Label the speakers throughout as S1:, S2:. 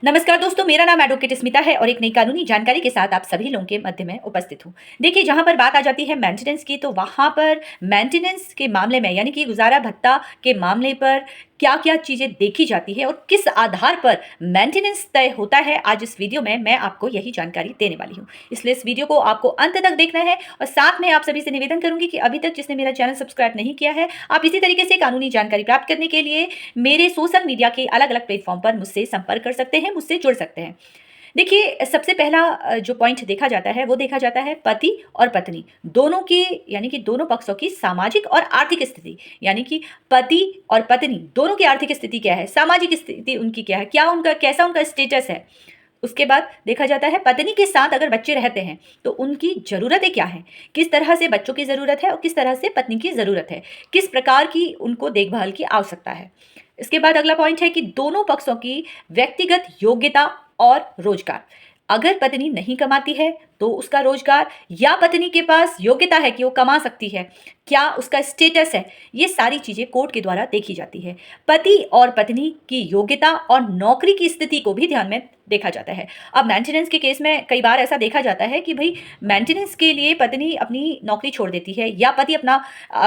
S1: नमस्कार दोस्तों, मेरा नाम एडवोकेट स्मिता है और एक नई कानूनी जानकारी के साथ आप सभी लोगों के मध्य में उपस्थित हूँ। देखिए, जहाँ पर बात आ जाती है मेंटेनेंस की, तो वहाँ पर मेंटेनेंस के मामले में यानी कि गुजारा भत्ता के मामले पर क्या-क्या चीज़ें देखी जाती है और किस आधार पर मेंटेनेंस तय होता है, आज इस वीडियो में मैं आपको यही जानकारी देने वाली हूँ। इसलिए इस वीडियो को आपको अंत तक देखना है और साथ में आप सभी से निवेदन करूँगी कि अभी तक जिसने मेरा चैनल सब्सक्राइब नहीं किया है, आप इसी तरीके से कानूनी जानकारी प्राप्त करने के लिए मेरे सोशल मीडिया के अलग-अलग प्लेटफ़ॉर्म पर मुझसे संपर्क कर सकते हैं, मुझसे जुड़ सकते हैं। देखिए, सबसे पहला जो पॉइंट देखा जाता है, वो देखा जाता है पति और पत्नी दोनों की, यानी कि दोनों पक्षों की सामाजिक और आर्थिक स्थिति। यानी कि पति और पत्नी दोनों की आर्थिक स्थिति क्या है, सामाजिक स्थिति उनकी क्या है, कैसा उनका स्टेटस है। उसके बाद देखा जाता है पत्नी के साथ अगर बच्चे रहते हैं, तो उनकी ज़रूरतें क्या हैं, किस तरह से बच्चों की ज़रूरत है और किस तरह से पत्नी की ज़रूरत है, किस प्रकार की उनको देखभाल की आवश्यकता है। इसके बाद अगला पॉइंट है कि दोनों पक्षों की व्यक्तिगत योग्यता और रोजगार। अगर पत्नी नहीं कमाती है तो उसका रोजगार, या पत्नी के पास योग्यता है कि वो कमा सकती है, क्या उसका स्टेटस है, ये सारी चीज़ें कोर्ट के द्वारा देखी जाती है। पति और पत्नी की योग्यता और नौकरी की स्थिति को भी ध्यान में देखा जाता है। अब मेंटेनेंस के केस में कई बार ऐसा देखा जाता है कि भाई मेंटेनेंस के लिए पत्नी अपनी नौकरी छोड़ देती है या पति अपना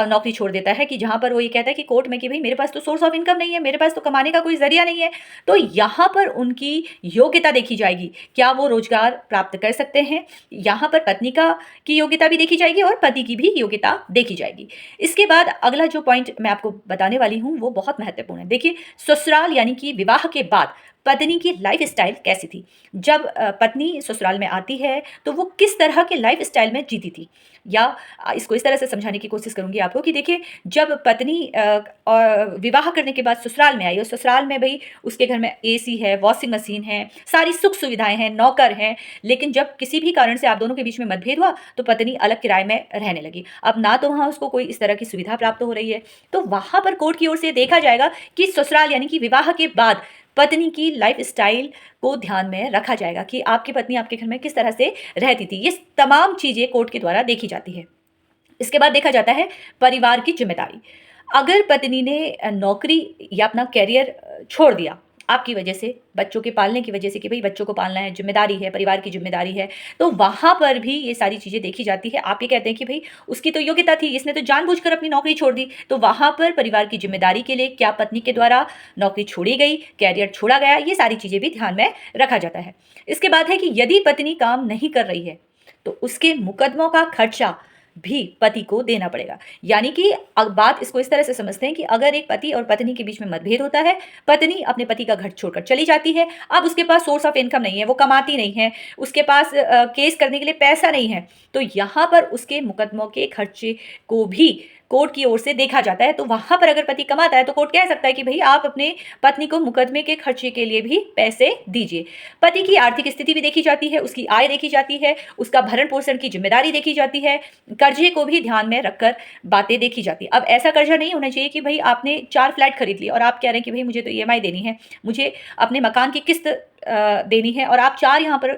S1: नौकरी छोड़ देता है, कि जहाँ पर वो ये कहता है कि कोर्ट में कि भाई मेरे पास तो सोर्स ऑफ इनकम नहीं है, मेरे पास तो कमाने का कोई जरिया नहीं है। तो यहाँ पर उनकी योग्यता देखी जाएगी, क्या वो रोजगार प्राप्त कर सकते हैं। यहाँ पर पत्नी की योग्यता भी देखी जाएगी और पति की भी योग्यता देखी जाएगी। इसके बाद अगला जो पॉइंट मैं आपको बताने वाली हूँ वो बहुत महत्वपूर्ण है। देखिए, ससुराल यानी कि विवाह के बाद पत्नी की लाइफ स्टाइल कैसी थी। जब पत्नी ससुराल में आती है तो वो किस तरह के लाइफ स्टाइल में जीती थी, या इसको इस तरह से समझाने की कोशिश करूंगी आपको कि देखिए, जब पत्नी विवाह करने के बाद ससुराल में आई और ससुराल में भाई उसके घर में एसी है, वॉशिंग मशीन है, सारी सुख सुविधाएं हैं, नौकर हैं, लेकिन जब किसी भी कारण से आप दोनों के बीच में मतभेद हुआ तो पत्नी अलग किराए में रहने लगी। अब ना तो वहाँ उसको कोई इस तरह की सुविधा प्राप्त हो रही है, तो वहाँ पर कोर्ट की ओर से देखा जाएगा कि ससुराल यानी कि विवाह के बाद पत्नी की लाइफ स्टाइल को ध्यान में रखा जाएगा कि आपकी पत्नी आपके घर में किस तरह से रहती थी। ये तमाम चीज़ें कोर्ट के द्वारा देखी जाती है। इसके बाद देखा जाता है परिवार की जिम्मेदारी। अगर पत्नी ने नौकरी या अपना करियर छोड़ दिया आपकी वजह से, बच्चों के पालने की वजह से, कि भाई बच्चों को पालना है, जिम्मेदारी है, परिवार की जिम्मेदारी है, तो वहाँ पर भी ये सारी चीज़ें देखी जाती है। आप ये कहते हैं कि भाई उसकी तो योग्यता थी, इसने तो जानबूझकर अपनी नौकरी छोड़ दी, तो वहाँ पर परिवार की जिम्मेदारी के लिए क्या पत्नी के द्वारा नौकरी छोड़ी गई, कैरियर छोड़ा गया, ये सारी चीज़ें भी ध्यान में रखा जाता है। इसके बाद है कि यदि पत्नी काम नहीं कर रही है तो उसके मुकदमों का खर्चा भी पति को देना पड़ेगा। यानी कि अब बात इसको इस तरह से समझते हैं कि अगर एक पति और पत्नी के बीच में मतभेद होता है, पत्नी अपने पति का घर छोड़कर चली जाती है, अब उसके पास सोर्स ऑफ इनकम नहीं है, वो कमाती नहीं है, उसके पास केस करने के लिए पैसा नहीं है, तो यहाँ पर उसके मुकदमों के खर्चे को भी कोर्ट की ओर से देखा जाता है। तो वहाँ पर अगर पति कमाता है तो कोर्ट कह सकता है कि भाई आप अपने पत्नी को मुकदमे के खर्चे के लिए भी पैसे दीजिए। पति की आर्थिक स्थिति भी देखी जाती है, उसकी आय देखी जाती है, उसका भरण पोषण की जिम्मेदारी देखी जाती है, कर्जे को भी ध्यान में रखकर बातें देखी जाती है। अब ऐसा कर्जा नहीं होना चाहिए कि भाई आपने 4 फ्लैट खरीद लिए और आप कह रहे हैं कि भाई मुझे तो ईएमआई देनी है, मुझे अपने मकान की किस्त देनी है, और आप 4 यहाँ पर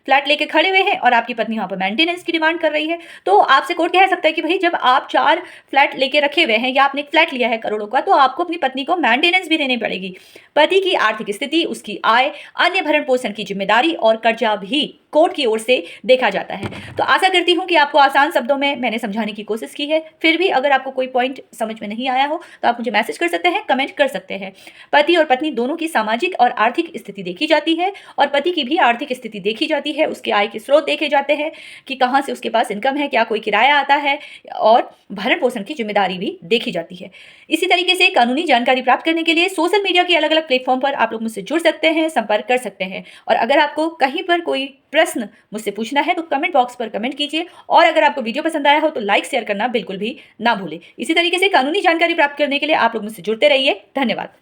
S1: फ्लैट लेके खड़े हुए हैं और आपकी पत्नी यहाँ पर मेंटेनेंस की डिमांड कर रही है, तो आपसे कोर्ट कह सकता है कि भाई जब आप 4 फ्लैट लेके रखे हुए हैं या आपने एक फ्लैट लिया है करोड़ों का, तो आपको अपनी पत्नी को मेंटेनेंस भी देनी पड़ेगी। पति की आर्थिक स्थिति, उसकी आय, अन्य भरण पोषण की जिम्मेदारी और कर्जा भी कोर्ट की ओर से देखा जाता है। तो आशा करती हूँ कि आपको आसान शब्दों में मैंने समझाने की कोशिश की है। फिर भी अगर आपको कोई पॉइंट समझ में नहीं आया हो तो आप मुझे मैसेज कर सकते हैं, कमेंट कर सकते हैं। पति और पत्नी दोनों की सामाजिक और आर्थिक स्थिति देखी जाती है और पति की भी आर्थिक स्थिति देखी जाती है, उसके आय के स्रोत देखे जाते हैं कि कहाँ से उसके पास इनकम है, क्या कोई किराया आता है, और भरण पोषण की जिम्मेदारी भी देखी जाती है। इसी तरीके से कानूनी जानकारी प्राप्त करने के लिए सोशल मीडिया के अलग अलग प्लेटफॉर्म पर आप लोग मुझसे जुड़ सकते हैं, संपर्क कर सकते हैं। और अगर आपको कहीं पर कोई प्रश्न मुझसे पूछना है तो कमेंट बॉक्स पर कमेंट कीजिए, और अगर आपको वीडियो पसंद आया हो तो लाइक शेयर करना बिल्कुल भी ना भूलें। इसी तरीके से कानूनी जानकारी प्राप्त करने के लिए आप लोग मुझसे जुड़ते रहिए। धन्यवाद।